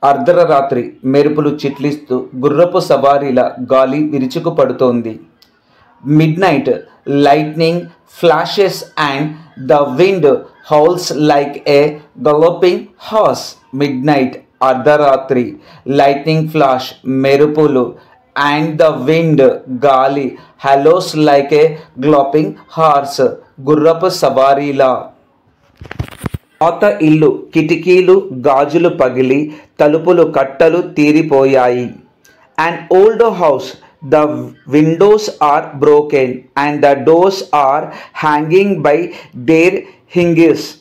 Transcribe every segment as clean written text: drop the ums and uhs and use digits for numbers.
అర్ధరాత్రి మెరుపులు చిట్లిస్తూ గుర్రపు సవారీల గాలి విరుచుకుపడుతోంది. Midnight lightning flashes and the wind howls like a galloping horse. Midnight అర్ధరాత్రి, లైట్నింగ్ ఫ్లాష్ మెరుపులు, అండ్ ద విండ్ గాలి, howls like a galloping horse గుర్రపు సవారీలా. పాత ఇల్లు కిటికీలు గాజులు పగిలి తలుపులు కట్టలు తీరిపోయాయి. An old house the windows are broken and the doors are hanging by their hinges.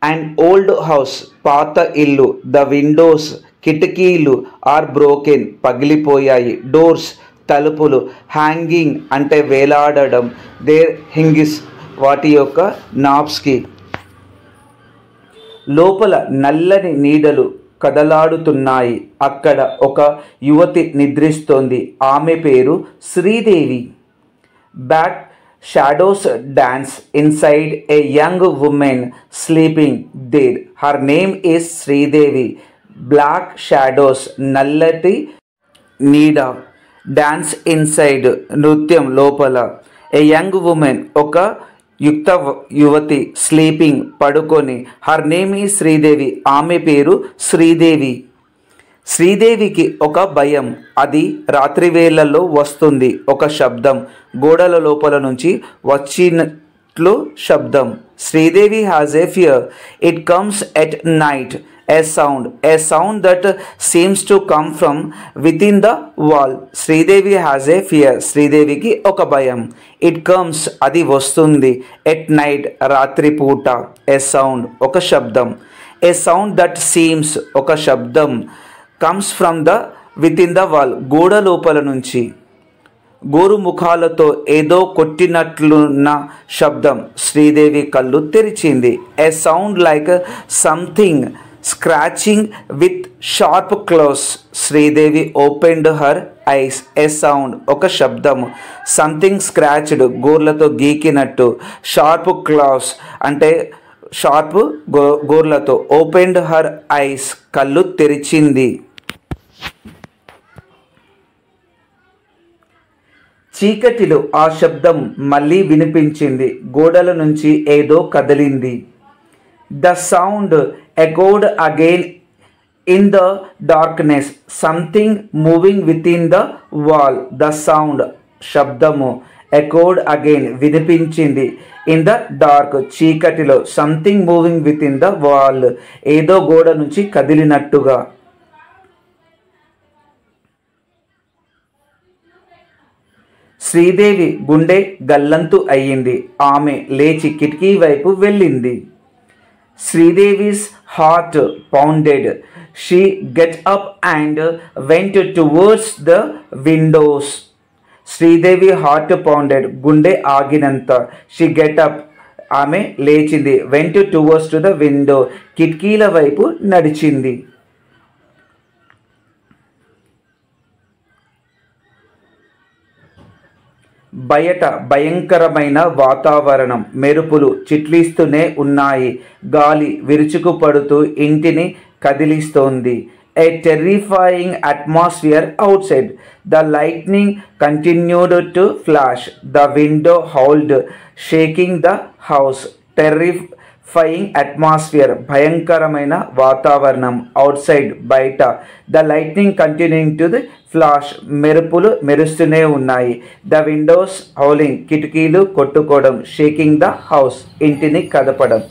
And old house పాత ఇల్లు, ద విండోస్ కిటికీలు, ఆర్ బ్రోకెన్ పగిలిపోయాయి, డోర్స్ తలుపులు, హ్యాంగింగ్ అంటే వేలాడడం, దేర్ హింగిస్ వాటి యొక్క నాబ్స్కి. లోపల నల్లని నీడలు కదలాడుతున్నాయి. అక్కడ ఒక యువతి నిద్రిస్తోంది. ఆమె పేరు Sridevi. Back shadows dance inside a young women sleeping there. Her name is Sridevi. Black shadows నల్లటి నీడ, డాన్స్ ఇన్సైడ్ నృత్యం లోపల, ఏ యంగ్ ఉమెన్ ఒక యుక్త యువతి, స్లీపింగ్ పడుకొని, హర్ నేమ్ ఈ శ్రీదేవి ఆమె పేరు శ్రీదేవి. శ్రీదేవికి ఒక భయం. అది రాత్రి వేళల్లో వస్తుంది. ఒక శబ్దం గోడల లోపల నుంచి వచ్చినట్లు శబ్దం. Sridevi has a fear. It comes at night. A sound that seems to come from within the wall. Sridevi has a fear. శ్రీదేవికి ఒక భయం. ఇట్ కమ్స్ అది వస్తుంది, ఎట్ నైట్ రాత్రి పూట, ఏ సౌండ్ ఒక శబ్దం, ఏ సౌండ్ దట్ సీమ్స్ ఒక శబ్దం, comes from the with in the wall గోడ లోపల నుంచి. గోరుముఖాలతో ఏదో కొట్టినట్లున్న శబ్దం. శ్రీదేవి కళ్ళు తెరిచింది. A sound like something scratching with sharp claws. Sridevi opened her eyes. A sound ఒక శబ్దము, సంథింగ్ స్క్రాచ్డ్ గోర్లతో గీకినట్టు, షార్ప్ క్లోవ్స్ అంటే షార్ప్ గోర్లతో. ఓపెన్డ్ హర్ ఐస్ కళ్ళు తెరిచింది. చీకటిలో ఆ శబ్దం మళ్ళీ వినిపించింది. గోడల నుంచి ఏదో కదిలింది. The sound echoed again in the darkness. Something moving within the wall. The sound శబ్దము echoed again వినిపించింది. In the dark చీకటిలో. Something moving within the wall ఏదో గోడ నుంచి కదిలినట్టుగా. శ్రీదేవి గుండె గల్లంతు అయ్యింది. ఆమె లేచి కిటికీ వైపు వెళ్ళింది. Sridevi's heart pounded. She got up and went towards the windows. Sridevi heart pounded. గుండె ఆగినంత. She got up. ఆమె లేచింది. went towards to the window. కిటికీల వైపు నడిచింది. బయట భయంకరమైన వాతావరణం. మెరుపులు చిట్లిస్తూనే ఉన్నాయి. గాలి విరుచుకుపడుతూ ఇంటిని కదిలిస్తోంది. A terrifying atmosphere outside. The lightning continued to flash. The window howled shaking the house. Terrifying atmosphere భయంకరమైన వాతావరణం. అవుట్ సైడ్ బయట. The lightning continuing to the flash మెరుపులు మెరుస్తూనే ఉన్నాయి. ద విండోస్ హౌలింగ్ కిటికీలు కొట్టుకోవడం. షేకింగ్ ద హౌస్ ఇంటిని కదపడం.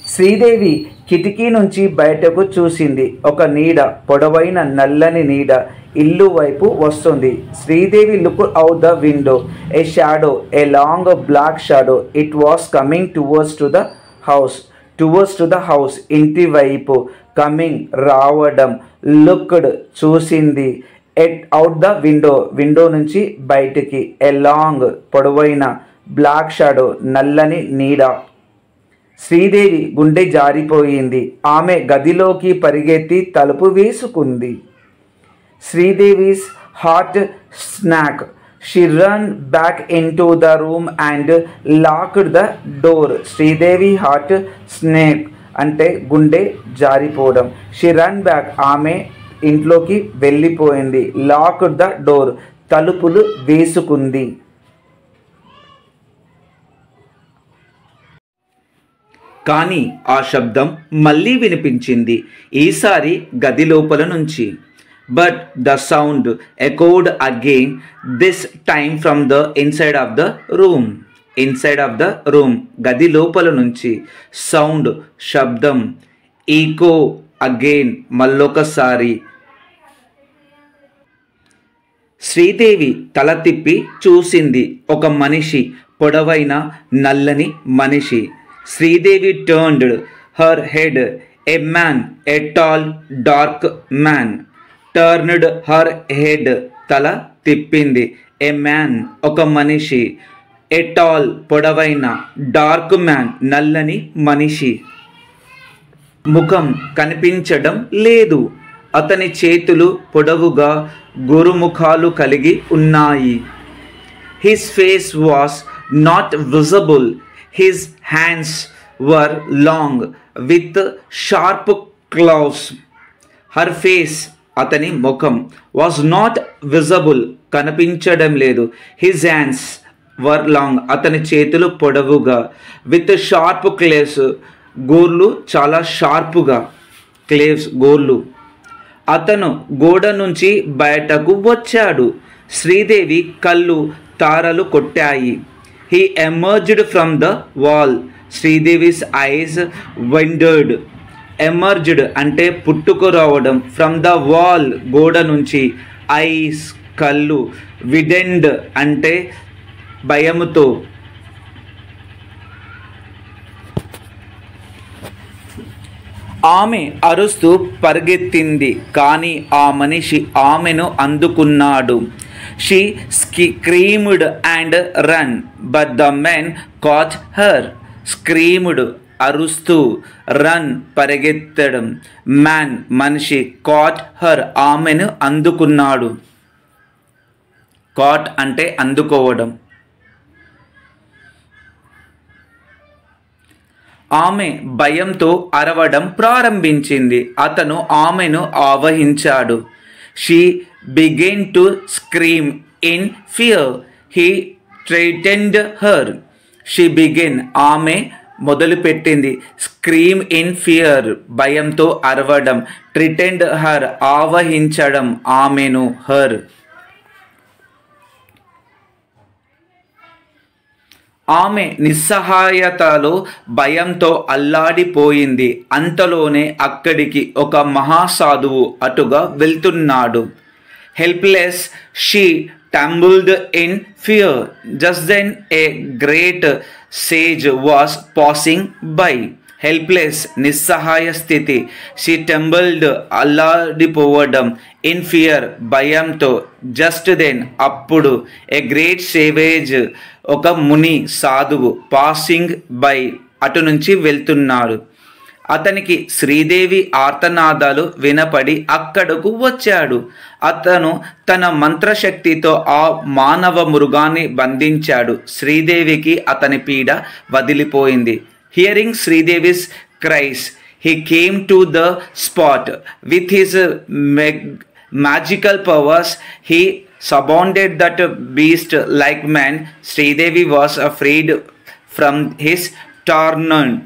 శ్రీదేవి కిటికీ నుంచి బయటకు చూసింది. ఒక నీడ, పొడవైన నల్లని నీడ ఇల్లు వైపు వస్తుంది. Sridevi look out the window. A shadow, a long black shadow. It was coming towards to the house. Towards to the house ఇంటి వైపు. కమింగ్ రావడం. లుక్డ్ చూసింది. At out the window window నుంచి బయటికి. ఏ లాంగ్ పొడవైన, బ్లాక్ షాడో నల్లని నీడ. శ్రీదేవి గుండె జారిపోయింది. ఆమె గదిలోకి పరిగెత్తి తలుపు వేసుకుంది. Sridevi's heart sank. She ran back into the room and locked the door. Sridevi heart snake అంటే గుండె జారిపోవడం. She ran back ఆమె ఇంట్లోకి వెళ్ళిపోయింది. లాక్డ్ ద డోర్, తలుపులు వేసుకుంది. కానీ ఆ శబ్దం మళ్ళీ వినిపించింది, ఈసారి గది లోపల నుంచి. But the sound ఎకోడ్ again, this time from the inside of the room. Inside of the room, గది లోపల నుంచి సౌండ్, శబ్దం, ఈకో అగైన్, మళ్ళొకసారి. శ్రీదేవి తల తిప్పి చూసింది. ఒక మనిషి, పొడవైన నల్లని మనిషి. Sridevi turned her head. A man, a tall, dark man, turned her head. తల తిప్పింది. A man, ఒక మనిషి. A tall, పొడవైన. Dark man, నల్లని మనిషి. ముఖం కనిపించడం లేదు. అతని చేతులు పొడవుగా గురుముఖాలు కలిగి ఉన్నాయి. His face was not visible. His hands were long with sharp claws. Her face, అతని ముఖం, was not visible, కనిపించడం లేదు. His hands were long, అతని చేతులు పొడవుగా. with sharp claws, గోర్లు చాలా షార్పుగా. క్లేవ్స్, గోర్లు. అతను గోడ నుంచి బయటకు వచ్చాడు. శ్రీదేవి కళ్ళు తారలు కొట్టాయి. He emerged from the wall. శ్రీదేవి's eyes wandered. Emerged అంటే పుట్టుకు రావడం. ఫ్రమ్ ద వాల్, గోడ నుంచి. ఐస్, కళ్ళు. విడెండ్ అంటే భయముతో. ఆమె అరుస్తూ పరిగెత్తింది, కానీ ఆ మనిషి ఆమెను అందుకున్నాడు. She screamed and ran, but the man caught her. Screamed, అరుస్తూ. రన్, పరిగెత్తడం. మ్యాన్, మనిషి. caught her, ఆమెను అందుకున్నాడు. caught అంటే అందుకోవడం. ఆమె భయంతో అరవడం ప్రారంభించింది. అతను ఆమెను ఆవహించాడు. She began to scream in fear. He threatened her. She began, ఆమె మొదలుపెట్టింది. స్క్రీమ్ ఇన్ ఫియర్, భయంతో అరవడం. threatened her, ఆవహించడం ఆమెను. her. ఆమె నిస్సహాయతలో భయంతో అల్లాడిపోయింది. అంతలోనే అక్కడికి ఒక మహాసాధువు అటుగా వెళ్తున్నాడు. Helpless, she tumbled in fear. Just then a great sage was passing by. Helpless, నిస్సహాయ స్థితి. She tumbled, అల్లాడిపోవడం. In fear, భయంతో. Just then, అప్పుడు. A great sage, ఒక ముని, సాధువు. పాసింగ్ బై, అటు నుంచి వెళ్తున్నాడు. అతనికి శ్రీదేవి ఆర్తనాదాలు వినపడి అక్కడకు వచ్చాడు. అతను తన మంత్రశక్తితో ఆ మానవ మృగాన్ని బంధించాడు. శ్రీదేవికి అతని పీడ వదిలిపోయింది. Hearing Sridevi's cries, he came to the spot. With his magical powers, he surrounded that beast like man. Sridevi was afraid from his torment.